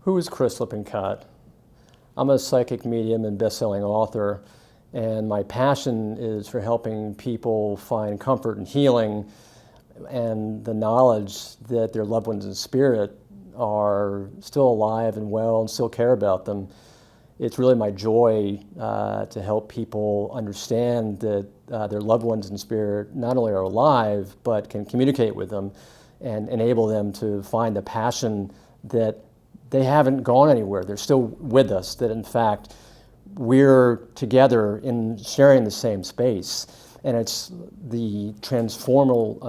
Who is Chris Lippincott? I'm a psychic medium and best-selling author, and my passion is for helping people find comfort and healing and the knowledge that their loved ones in spirit are still alive and well and still care about them. It's really my joy to help people understand that their loved ones in spirit not only are alive, but can communicate with them and enable them to find the passion that they haven't gone anywhere. They're still with us, that in fact we're together in sharing the same space. And it's the transformal,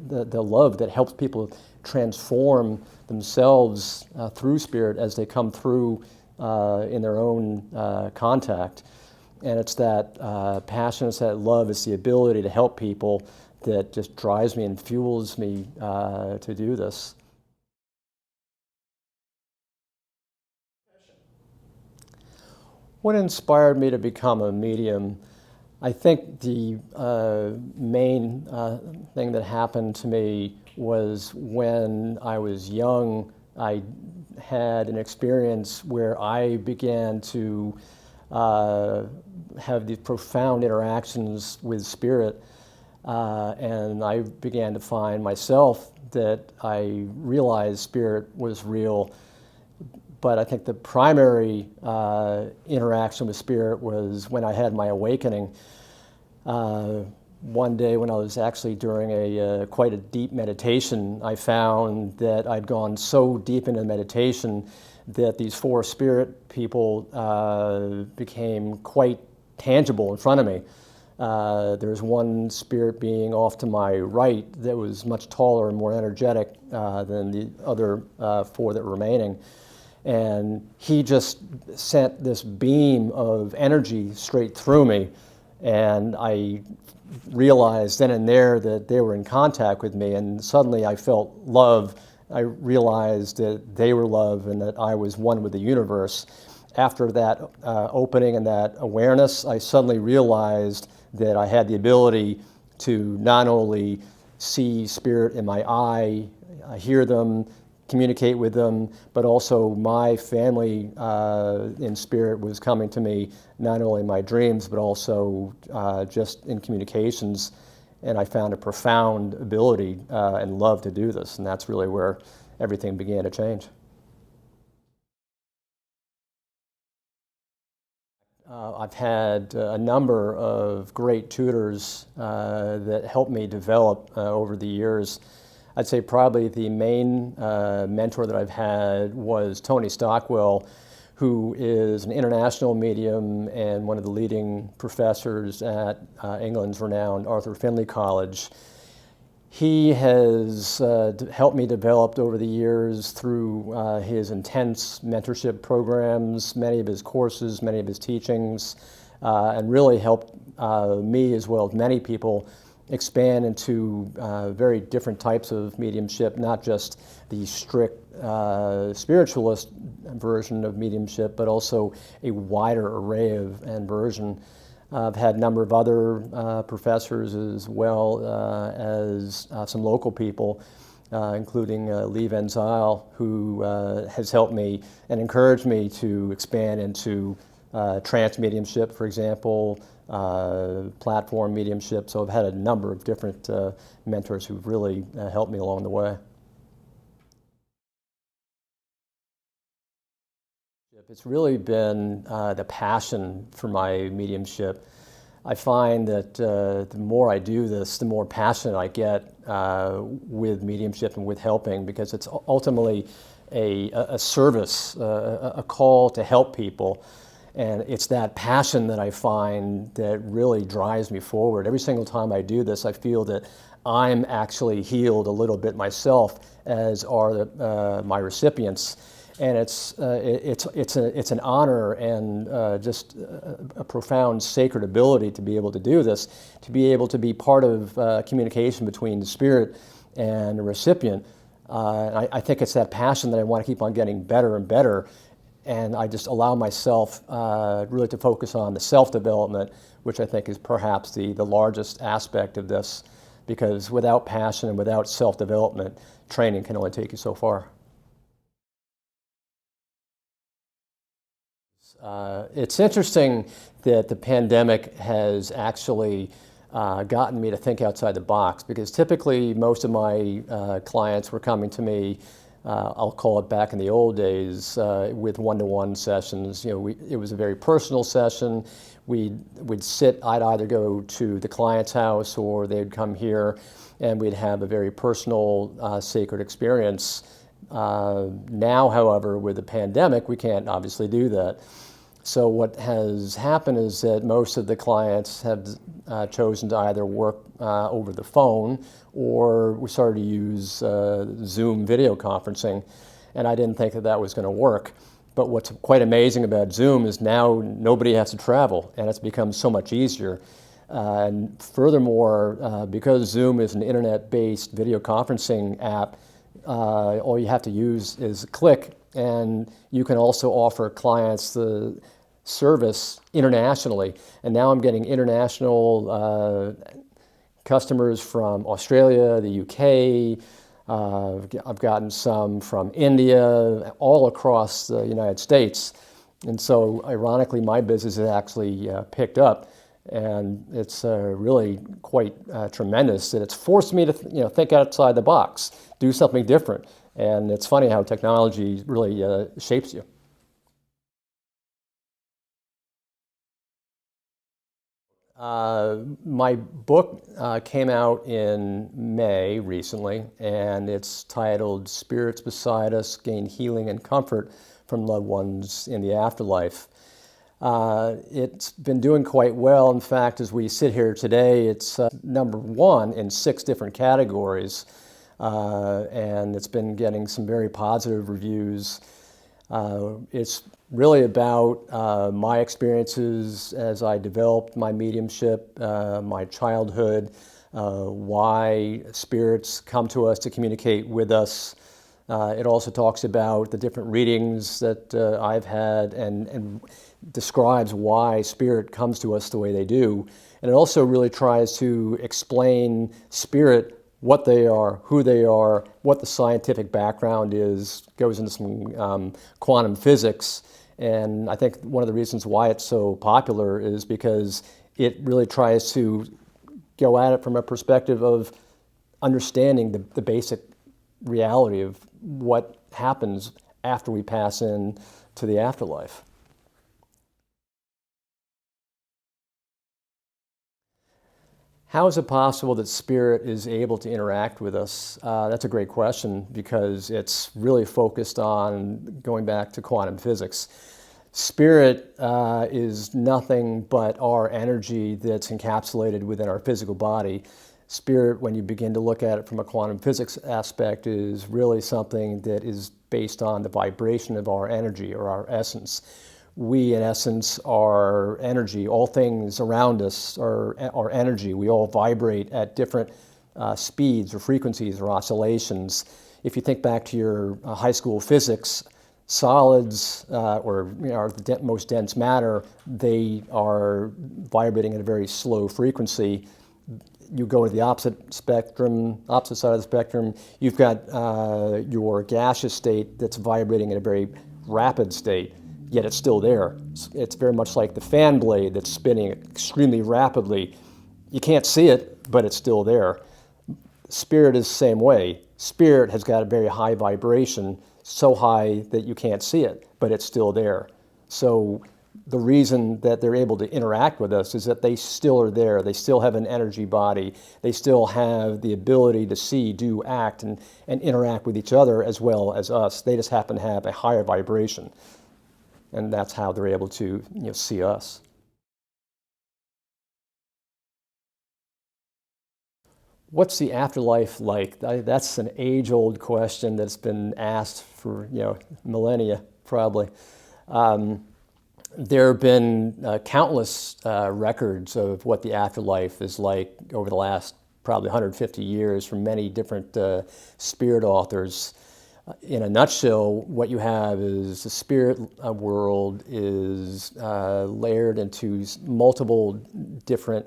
the love that helps people transform themselves through spirit as they come through in their own contact. And it's that passion, it's that love, it's the ability to help people that just drives me and fuels me to do this. What inspired me to become a medium? I think the main thing that happened to me was when I was young. I had an experience where I began to have these profound interactions with spirit, and I began to find myself that I realized spirit was real. But I think the primary interaction with spirit was when I had my awakening. One day when I was actually during quite a deep meditation, I found that I'd gone so deep into meditation that these four spirit people became quite tangible in front of me. There was one spirit being off to my right that was much taller and more energetic than the other four that were remaining. And he just sent this beam of energy straight through me. And I realized then and there that they were in contact with me. And suddenly I felt love. I realized that they were love and that I was one with the universe. After that opening and that awareness, I suddenly realized that I had the ability to not only see spirit in my eye, hear them, communicate with them, but also my family in spirit was coming to me, not only in my dreams, but also just in communications. And I found a profound ability and love to do this, and that's really where everything began to change. I've had a number of great tutors that helped me develop over the years. I'd say probably the main mentor that I've had was Tony Stockwell, who is an international medium and one of the leading professors at England's renowned Arthur Findlay College. He has helped me develop over the years through his intense mentorship programs, many of his courses, many of his teachings, and really helped me as well as many people expand into very different types of mediumship, not just the strict spiritualist version of mediumship, but also a wider array of version. I've had a number of other professors as well as some local people, including Lee Van Zyl, who has helped me and encouraged me to expand into trance mediumship, for example, platform mediumship. So I've had a number of different mentors who've really helped me along the way. It's really been the passion for my mediumship. I find that the more I do this, the more passionate I get with mediumship and with helping, because it's ultimately a service, a call to help people. And it's that passion that I find that really drives me forward. Every single time I do this, I feel that I'm actually healed a little bit myself, as are my recipients. And it's an honor and just a profound sacred ability to be able to do this, to be able to be part of communication between the spirit and the recipient. I think it's that passion that I want to keep on getting better and better. And I just allow myself really to focus on the self-development, which I think is perhaps the largest aspect of this, because without passion and without self-development, training can only take you so far. It's interesting that the pandemic has actually gotten me to think outside the box, because typically most of my clients were coming to me, I'll call it back in the old days, with one-to-one sessions. It was a very personal session. We'd I'd either go to the client's house or they'd come here, and we'd have a very personal, sacred experience. Now, however, with the pandemic, we can't obviously do that. So what has happened is that most of the clients have chosen to either work over the phone, or we started to use Zoom video conferencing, and I didn't think that that was going to work. But what's quite amazing about Zoom is now nobody has to travel, and it's become so much easier. And furthermore, because Zoom is an internet-based video conferencing app, all you have to use is click, and you can also offer clients the service internationally. And now I'm getting international customers from Australia, the UK. I've gotten some from India, all across the United States. And so ironically, my business has actually picked up. And it's really quite tremendous that it's forced me to think outside the box, do something different. And it's funny how technology really shapes you. My book came out in May recently, and it's titled Spirits Beside Us Gain Healing and Comfort from Loved Ones in the Afterlife. It's been doing quite well. In fact, as we sit here today, it's #1 in 6 different categories, and it's been getting some very positive reviews. It's really about my experiences as I developed my mediumship, my childhood, why spirits come to us to communicate with us. It also talks about the different readings that I've had, and describes why spirit comes to us the way they do. And it also really tries to explain spirit, what they are, who they are, what the scientific background is, goes into some quantum physics. And I think one of the reasons why it's so popular is because it really tries to go at it from a perspective of understanding the basic reality of what happens after we pass in to the afterlife. How is it possible that spirit is able to interact with us? That's a great question, because it's really focused on going back to quantum physics. Spirit is nothing but our energy that's encapsulated within our physical body. Spirit, when you begin to look at it from a quantum physics aspect, is really something that is based on the vibration of our energy, or our essence. We, in essence, are energy. All things around us are energy. We all vibrate at different speeds or frequencies or oscillations. If you think back to your high school physics, solids, or the most dense matter, they are vibrating at a very slow frequency. You go to the opposite side of the spectrum, you've got your gaseous state that's vibrating at a very rapid state, yet it's still there. It's very much like the fan blade that's spinning extremely rapidly. You can't see it, but it's still there. Spirit is the same way. Spirit has got a very high vibration, so high that you can't see it, but it's still there. So the reason that they're able to interact with us is that they still are there. They still have an energy body. They still have the ability to see, do, act, and interact with each other as well as us. They just happen to have a higher vibration. And that's how they're able to see us. What's the afterlife like? That's an age-old question that's been asked for millennia, probably. There have been countless records of what the afterlife is like over the last probably 150 years from many different spirit authors. In a nutshell, what you have is the spirit world is layered into multiple different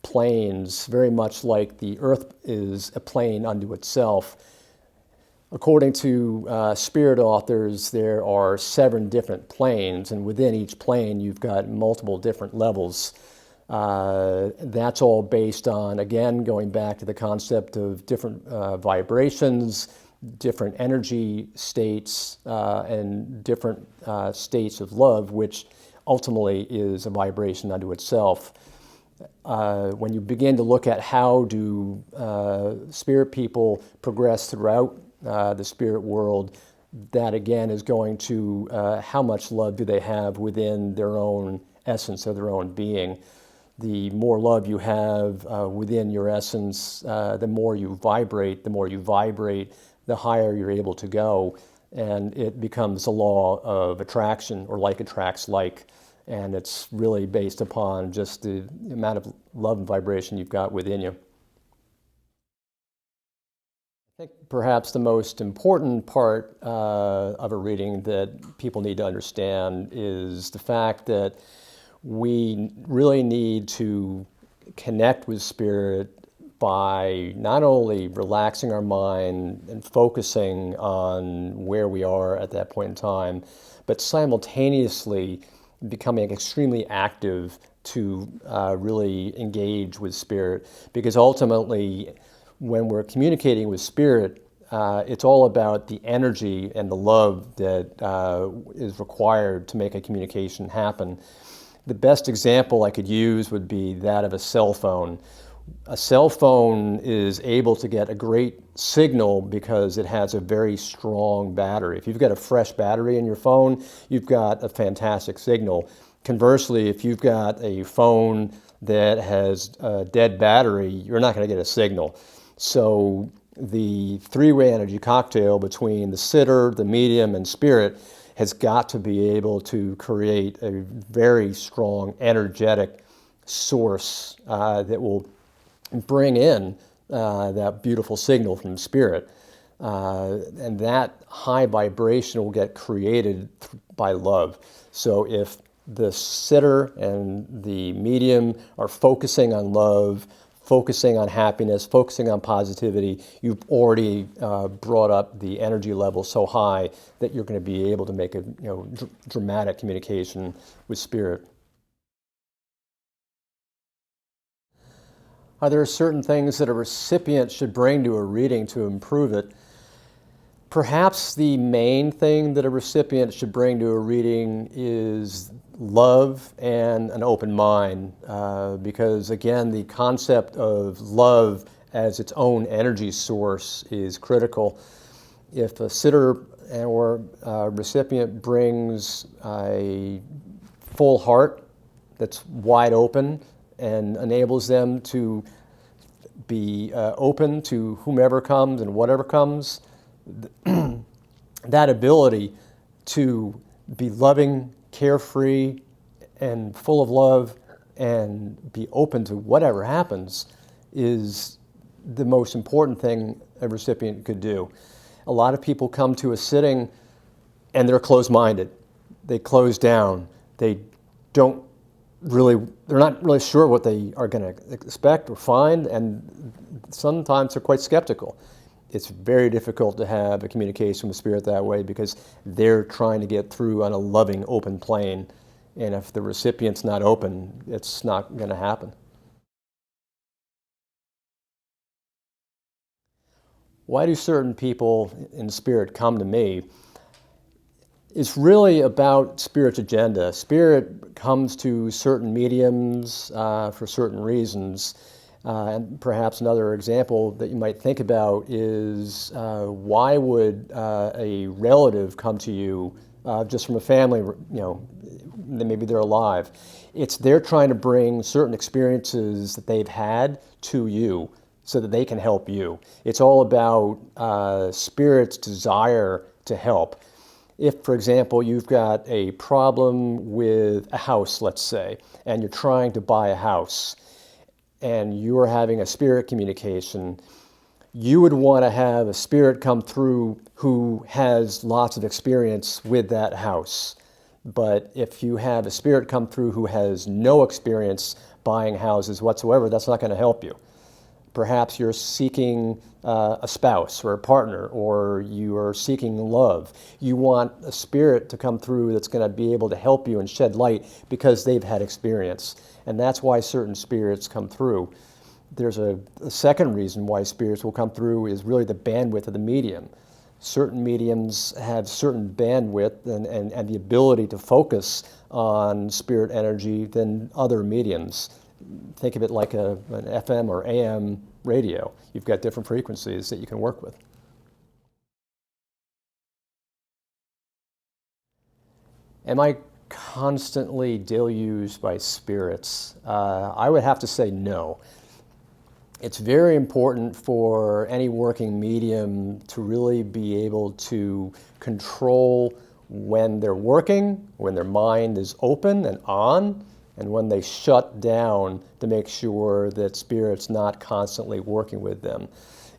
planes, very much like the earth is a plane unto itself. According to spirit authors, there are 7 different planes, and within each plane you've got multiple different levels. That's all based on, again, going back to the concept of different vibrations, different energy states, and different states of love, which ultimately is a vibration unto itself. When you begin to look at how do spirit people progress throughout the spirit world, that again is going to how much love do they have within their own essence of their own being. The more love you have within your essence, the more you vibrate. The more you vibrate, the higher you're able to go. And it becomes a law of attraction, or like attracts like. And it's really based upon just the amount of love and vibration you've got within you. I think perhaps the most important part of a reading that people need to understand is the fact that we really need to connect with spirit by not only relaxing our mind and focusing on where we are at that point in time, but simultaneously becoming extremely active to really engage with spirit. Because ultimately, when we're communicating with spirit, it's all about the energy and the love that is required to make a communication happen. The best example I could use would be that of a cell phone. A cell phone is able to get a great signal because it has a very strong battery. If you've got a fresh battery in your phone, you've got a fantastic signal. Conversely, if you've got a phone that has a dead battery, you're not going to get a signal. So the 3-way energy cocktail between the sitter, the medium, and spirit has got to be able to create a very strong, energetic source that will bring in that beautiful signal from spirit. And that high vibration will get created by love. So if the sitter and the medium are focusing on love, focusing on happiness, focusing on positivity, you've already brought up the energy level so high that you're going to be able to make a dramatic communication with spirit. Are there certain things that a recipient should bring to a reading to improve it? Perhaps the main thing that a recipient should bring to a reading is love and an open mind, because again, the concept of love as its own energy source is critical. If a sitter or a recipient brings a full heart that's wide open and enables them to be open to whomever comes and whatever comes, that ability to be loving, carefree, and full of love and be open to whatever happens is the most important thing a recipient could do. A lot of people come to a sitting and they're closed-minded. They close down. They're not really sure what they are going to expect or find, and sometimes they're quite skeptical. It's very difficult to have a communication with spirit that way because they're trying to get through on a loving, open plane. And if the recipient's not open, it's not going to happen. Why do certain people in spirit come to me? It's really about spirit's agenda. Spirit comes to certain mediums for certain reasons. And perhaps another example that you might think about is why would a relative come to you just from a family, maybe they're alive. They're trying to bring certain experiences that they've had to you so that they can help you. It's all about spirit's desire to help. If, for example, you've got a problem with a house, let's say, and you're trying to buy a house, and you're having a spirit communication, you would want to have a spirit come through who has lots of experience with that house. But if you have a spirit come through who has no experience buying houses whatsoever, that's not going to help you. Perhaps you're seeking a spouse or a partner, or you are seeking love. You want a spirit to come through that's going to be able to help you and shed light because they've had experience. And that's why certain spirits come through. There's a second reason why spirits will come through is really the bandwidth of the medium. Certain mediums have certain bandwidth and the ability to focus on spirit energy than other mediums. Think of it like an FM or AM radio. You've got different frequencies that you can work with. Am I constantly deluged by spirits? I would have to say no. It's very important for any working medium to really be able to control when they're working, when their mind is open and on, and when they shut down to make sure that spirit's not constantly working with them.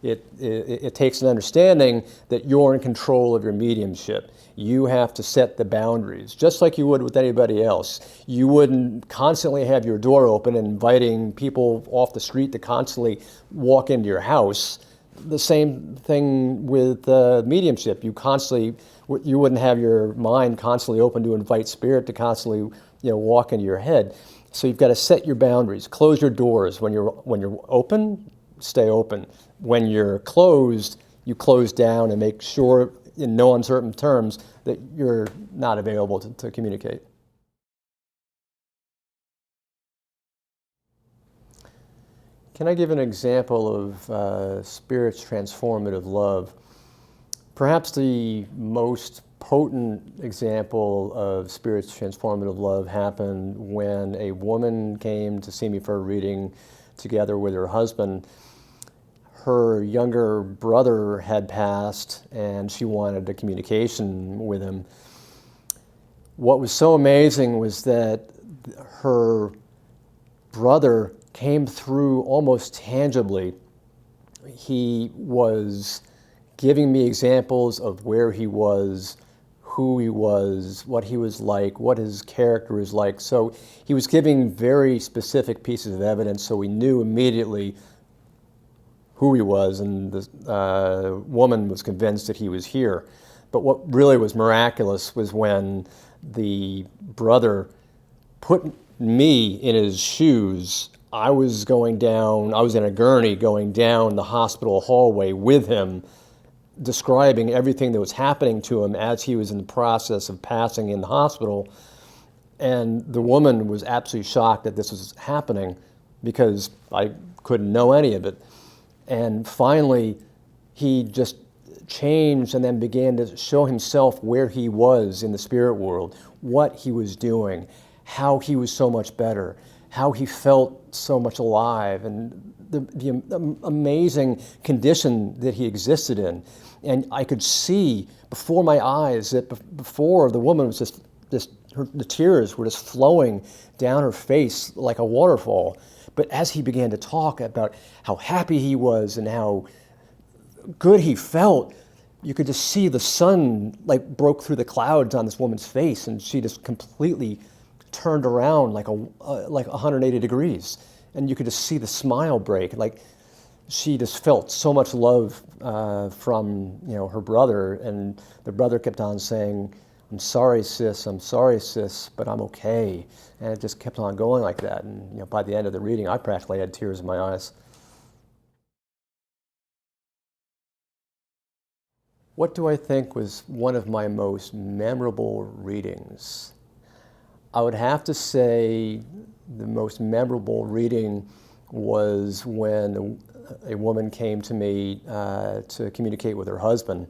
It takes an understanding that you're in control of your mediumship. You have to set the boundaries, just like you would with anybody else. You wouldn't constantly have your door open and inviting people off the street to constantly walk into your house. The same thing with mediumship. You wouldn't have your mind constantly open to invite spirit to constantly walk into your head. So you've got to set your boundaries. Close your doors. When you're open, stay open. When you're closed, you close down and make sure, in no uncertain terms, that you're not available to communicate. Can I give an example of Spirit's transformative love? Perhaps the most potent example of Spirit's transformative love happened when a woman came to see me for a reading together with her husband. Her younger brother had passed and she wanted a communication with him. What was so amazing was that her brother came through almost tangibly. He was giving me examples of where he was, who he was, what he was like, what his character was like. So he was giving very specific pieces of evidence, so we knew immediately who he was, and the woman was convinced that he was here. But what really was miraculous was when the brother put me in his shoes. I was in a gurney going down the hospital hallway with him, describing everything that was happening to him as he was in the process of passing in the hospital. And the woman was absolutely shocked that this was happening because I couldn't know any of it. And finally, he just changed and then began to show himself where he was in the spirit world, what he was doing, how he was so much better, how he felt so much alive, and the amazing condition that he existed in. And I could see before my eyes that before the woman was just the tears were just flowing down her face like a waterfall. But as he began to talk about how happy he was and how good he felt, you could just see the sun broke through the clouds on this woman's face, and she just completely turned around like 180 degrees. And you could just see the smile break. She just felt so much love from her brother, and the brother kept on saying, I'm sorry, sis, but I'm okay. And it just kept on going like that. And by the end of the reading, I practically had tears in my eyes. What do I think was one of my most memorable readings? I would have to say the most memorable reading was when a woman came to me to communicate with her husband.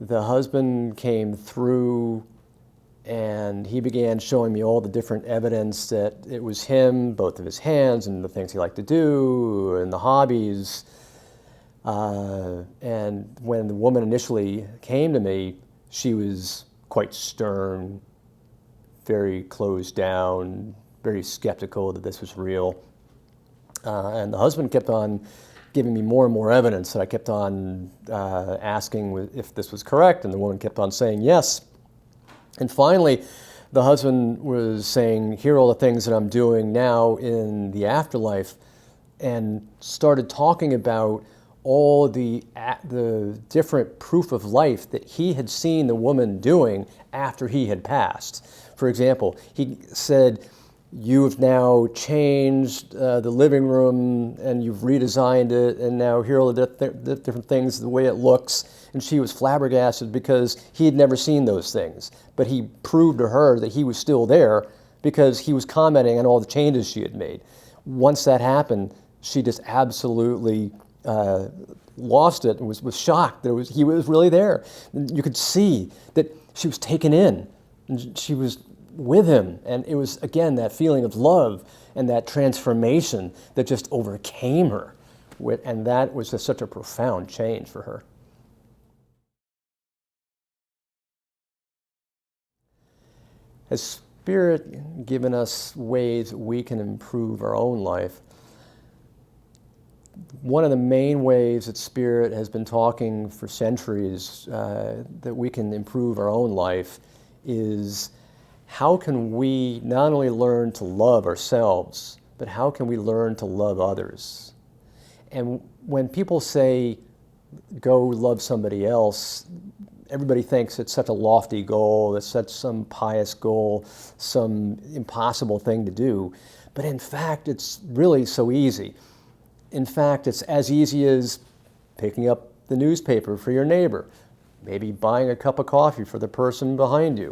The husband came through and he began showing me all the different evidence that it was him, both of his hands and the things he liked to do and the hobbies. And when the woman initially came to me, she was quite stern, very closed down, very skeptical that this was real. And the husband kept on giving me more and more evidence, and I kept on asking if this was correct, and the woman kept on saying yes. And finally, the husband was saying, here are all the things that I'm doing now in the afterlife. and started talking about all the different proof of life that he had seen the woman doing after he had passed. For example, he said, "You have now changed the living room and you've redesigned it, and now here are all the different things, the way it looks." And she was flabbergasted because he had never seen those things. But he proved to her that he was still there because he was commenting on all the changes she had made. Once that happened, she just absolutely lost it and was shocked that he was really there. And you could see that she was taken in, and she was with him. And it was, again, that feeling of love and that transformation that just overcame her. And that was just such a profound change for her. Has Spirit given us ways we can improve our own life? One of the main ways that Spirit has been talking for centuries that we can improve our own life is, how can we not only learn to love ourselves, but how can we learn to love others? And when people say, go love somebody else, everybody thinks it's such a lofty goal, it's such some pious goal, some impossible thing to do. But in fact, it's really so easy. In fact, it's as easy as picking up the newspaper for your neighbor, maybe buying a cup of coffee for the person behind you,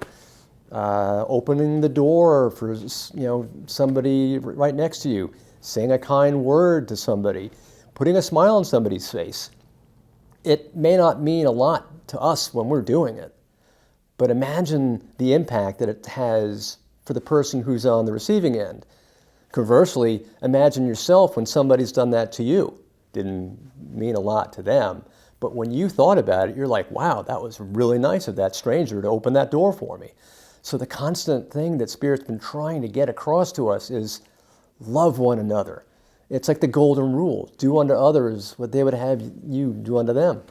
opening the door for somebody right next to you, saying a kind word to somebody, putting a smile on somebody's face. It may not mean a lot to us when we're doing it, but imagine the impact that it has for the person who's on the receiving end. Conversely, imagine yourself when somebody's done that to you. Didn't mean a lot to them, but when you thought about it, you're like, wow, that was really nice of that stranger to open that door for me. So the constant thing that Spirit's been trying to get across to us is love one another. It's like the golden rule: do unto others what they would have you do unto them.